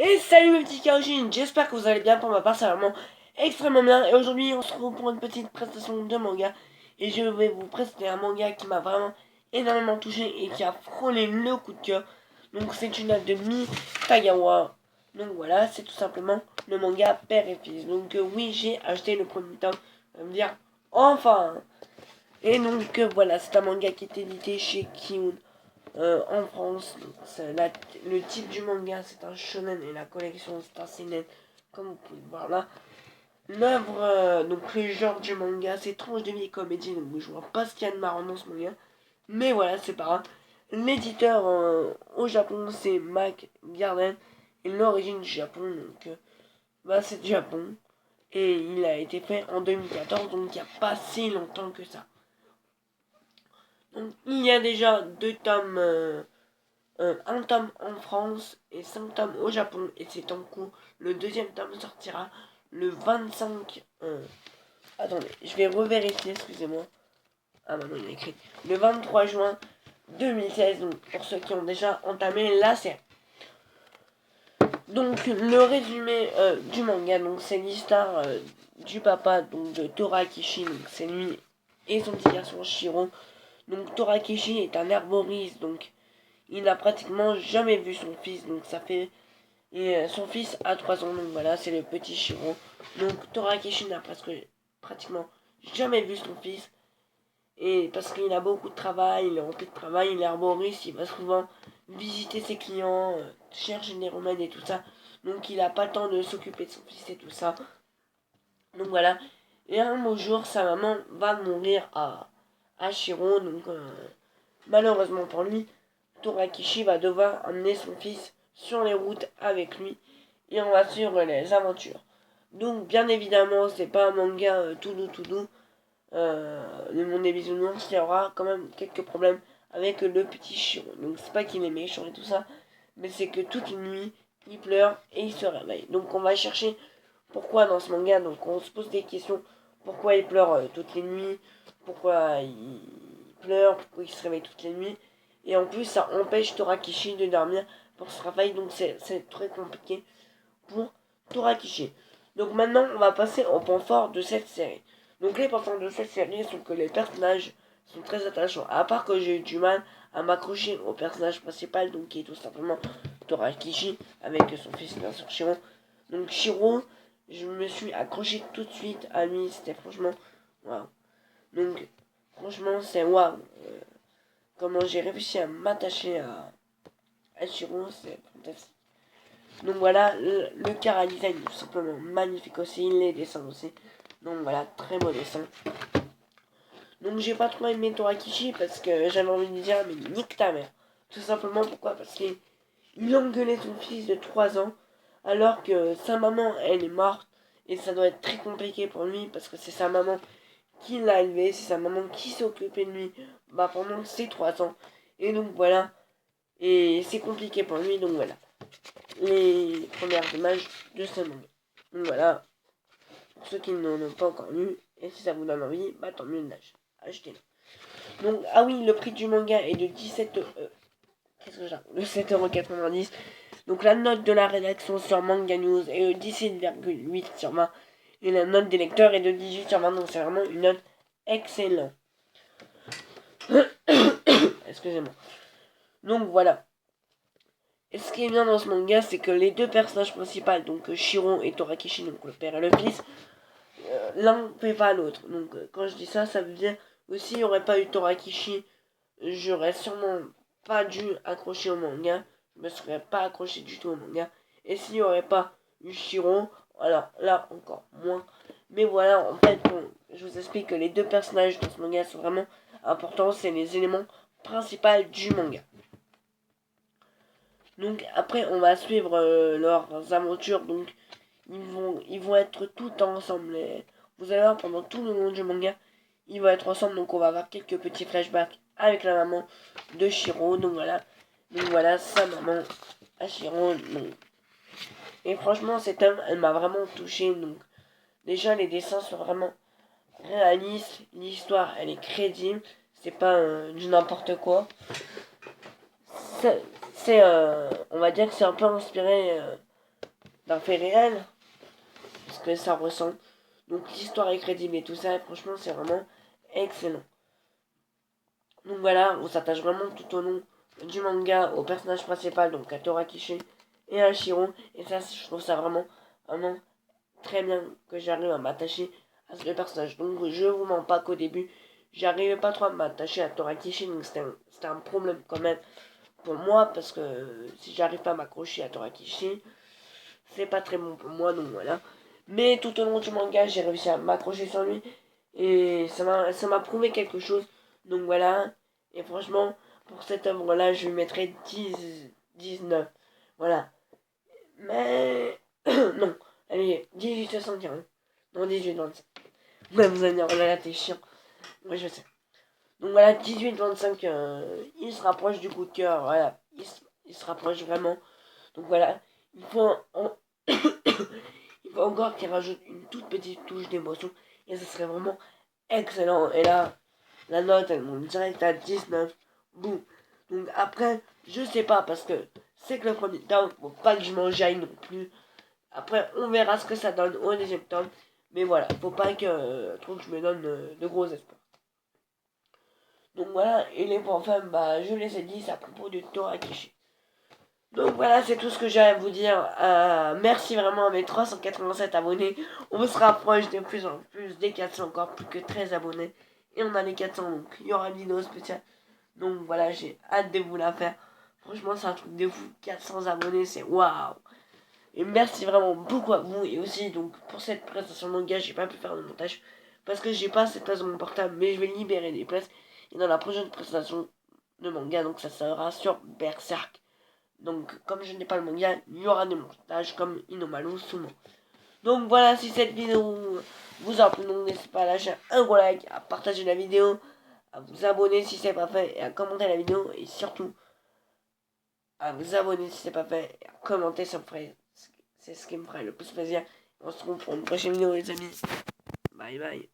Et salut mes petits Kaojin, j'espère que vous allez bien. Pour ma part ça va vraiment extrêmement bien. Et aujourd'hui on se retrouve pour une petite prestation de manga. Et je vais vous présenter un manga qui m'a vraiment énormément touché et qui a frôlé le coup de cœur. Donc c'est une œuvre de Mi Tagawa. Donc voilà, c'est tout simplement le manga Père et Fils. Donc oui, j'ai acheté le premier tome. On va me dire enfin. Et donc voilà, c'est un manga qui est édité chez Kiun en France. Le titre du manga c'est un shonen et la collection c'est un seinen, comme vous pouvez le voir là. L'œuvre, donc le genre du manga c'est tranche de vie et comédie, donc je vois pas ce qu'il y a de marrant dans ce manga. Mais voilà, c'est pas grave. L'éditeur au Japon c'est Mac Garden et l'origine du Japon, donc c'est du Japon. Et il a été fait en 2014, donc il n'y a pas si longtemps que ça. Donc il y a déjà deux tomes. Un tome en France et 5 tomes au Japon et c'est en cours. Le deuxième tome sortira le 25. Attendez, je vais revérifier, excusez-moi. Ah non, il est écrit. Le 23 juin 2016, donc pour ceux qui ont déjà entamé la série. Donc le résumé du manga, donc c'est l'histoire du papa donc de Torakishi, donc c'est lui et son petit garçon Shiro. Donc Torakishi est un herboriste, donc il n'a pratiquement jamais vu son fils, donc ça fait... Et son fils a 3 ans, donc voilà, c'est le petit Shiro. Donc Torakishi n'a pratiquement jamais vu son fils. Et parce qu'il a beaucoup de travail, il est rempli de travail, il est arboriste, il va souvent visiter ses clients, chercher des remèdes et tout ça. Donc il n'a pas le temps de s'occuper de son fils et tout ça. Donc voilà. Et un beau jour, sa maman va mourir à Shiro, donc malheureusement pour lui, Torakishi va devoir emmener son fils sur les routes avec lui et on va suivre les aventures. Donc bien évidemment c'est pas un manga tout doux. Le monde des bisounours, il y aura quand même quelques problèmes avec le petit Shiro. Donc c'est pas qu'il est méchant et tout ça, mais c'est que toute une nuit il pleure et il se réveille. Donc on va chercher pourquoi dans ce manga. Donc on se pose des questions. Pourquoi il pleure toutes les nuits, pourquoi il pleure, pourquoi il se réveille toutes les nuits. Et en plus, ça empêche Torakishi de dormir pour ce travail, donc c'est très compliqué pour Torakishi. Donc maintenant, on va passer au point fort de cette série. Donc les points forts de cette série sont que les personnages sont très attachants. À part que j'ai eu du mal à m'accrocher au personnage principal, donc qui est tout simplement Torakishi, avec son fils bien sûr Shiro. Donc Shiro, je me suis accroché tout de suite à lui, c'était franchement waouh. Donc franchement c'est waouh. Comment j'ai réussi à m'attacher à Shiro, c'est fantastique. Donc voilà, le chara design est tout simplement magnifique aussi, les dessins aussi. Donc voilà, très beau dessin. Donc j'ai pas trop aimé Torakishi parce que j'avais envie de dire mais nique ta mère. Tout simplement pourquoi? Parce qu'il engueulait son fils de 3 ans alors que sa maman elle est morte et ça doit être très compliqué pour lui parce que c'est sa maman qui l'a élevé, c'est sa maman qui s'est occupée de lui pendant ses 3 ans. Et donc voilà, et c'est compliqué pour lui, donc voilà. Les premières images de ce manga. Donc voilà, pour ceux qui n'en ont pas encore lu, et si ça vous donne envie, tant mieux de achetez-le. Donc, ah oui, le prix du manga est de 17... qu'est-ce que j'ai de 7,90€. Donc la note de la rédaction sur Manga News est de 17,8 sur 20. Et la note des lecteurs est de 18 sur 20, donc c'est vraiment une note excellente. Excusez-moi. Donc voilà. Et ce qui est bien dans ce manga, c'est que les deux personnages principaux, donc Shiro et Torakishi, donc le père et le fils, l'un ne fait pas l'autre. Donc quand je dis ça, ça veut dire aussi il n'y aurait pas eu Torakishi, j'aurais sûrement pas dû accrocher au manga. Je me serais pas accroché du tout au manga. Et s'il n'y aurait pas eu Shiro, alors là encore moins. Mais voilà, en fait, bon, je vous explique que les deux personnages dans ce manga sont vraiment importants. C'est les éléments principaux du manga. Donc après, on va suivre leurs aventures. Donc ils vont être tout le temps ensemble. Vous allez voir, pendant tout le long du manga, ils vont être ensemble. Donc on va avoir quelques petits flashbacks avec la maman de Shiro. Donc voilà sa maman à Shiro. Donc. Et franchement, cette œuvre, elle m'a vraiment touché. Donc déjà, les dessins sont vraiment réalistes. L'histoire, elle est crédible. C'est pas du n'importe quoi. On va dire que c'est un peu inspiré d'un fait réel, parce que ça ressent. Donc l'histoire est crédible et tout ça, et franchement c'est vraiment excellent. Donc voilà, on s'attache vraiment tout au long du manga au personnage principal, donc à Torakishi et à Shiro, et ça je trouve ça vraiment très bien que j'arrive à m'attacher à ce personnage. Donc je vous mens pas qu'au début, j'arrivais pas trop à m'attacher à Torakishi, donc c'était un problème quand même pour moi, parce que si j'arrive pas à m'accrocher à Torakishi, c'est pas très bon pour moi, donc voilà. Mais tout au long du manga, j'ai réussi à m'accrocher sur lui, et ça m'a prouvé quelque chose, donc voilà. Et franchement, pour cette œuvre-là, je lui mettrais 19. Voilà. Mais non, allez, 18,75. Non, 18,25. Ouais, vous allez dire, oh là là, t'es chiant. Ouais, je sais. Donc voilà, 18,25, il se rapproche du coup de cœur. Voilà, il se rapproche vraiment. Donc voilà, il faut, il faut encore qu'il rajoute une toute petite touche d'émotion. Et ce serait vraiment excellent. Et là, la note, elle monte direct à 19. Boum. Donc après, je sais pas, parce que c'est que le premier tome, faut pas que je m'enjaille non plus. Après, on verra ce que ça donne au deuxième tome. Mais voilà, faut pas que trop que je me donne de gros espoirs. Donc voilà, et les points faibles, bah, je les ai dit, c'est à propos du Torakishi. Donc voilà, c'est tout ce que j'ai à vous dire. Merci vraiment à mes 387 abonnés. On se rapproche de plus en plus des 400, encore plus que 13 abonnés. Et on a les 400, donc il y aura une vidéo spéciale. Donc voilà, j'ai hâte de vous la faire. Franchement, c'est un truc de fou. 400 abonnés, c'est waouh. Et merci vraiment beaucoup à vous. Et aussi, donc, pour cette prestation de manga, j'ai pas pu faire le montage. Parce que j'ai pas cette place dans mon portable. Mais je vais libérer des places. Et dans la prochaine prestation de manga, donc ça sera sur Berserk. Donc, comme je n'ai pas le manga, il y aura des montages comme Inomalu Sumo. Donc voilà, si cette vidéo vous a plu, n'hésitez pas à lâcher un gros like, à partager la vidéo, à vous abonner si c'est pas fait, et à commenter la vidéo. Et surtout, à vous abonner si c'est pas fait, et à commenter, ça me ferait, c'est ce qui me ferait le plus plaisir. On se retrouve pour une prochaine vidéo, les amis. Bye bye.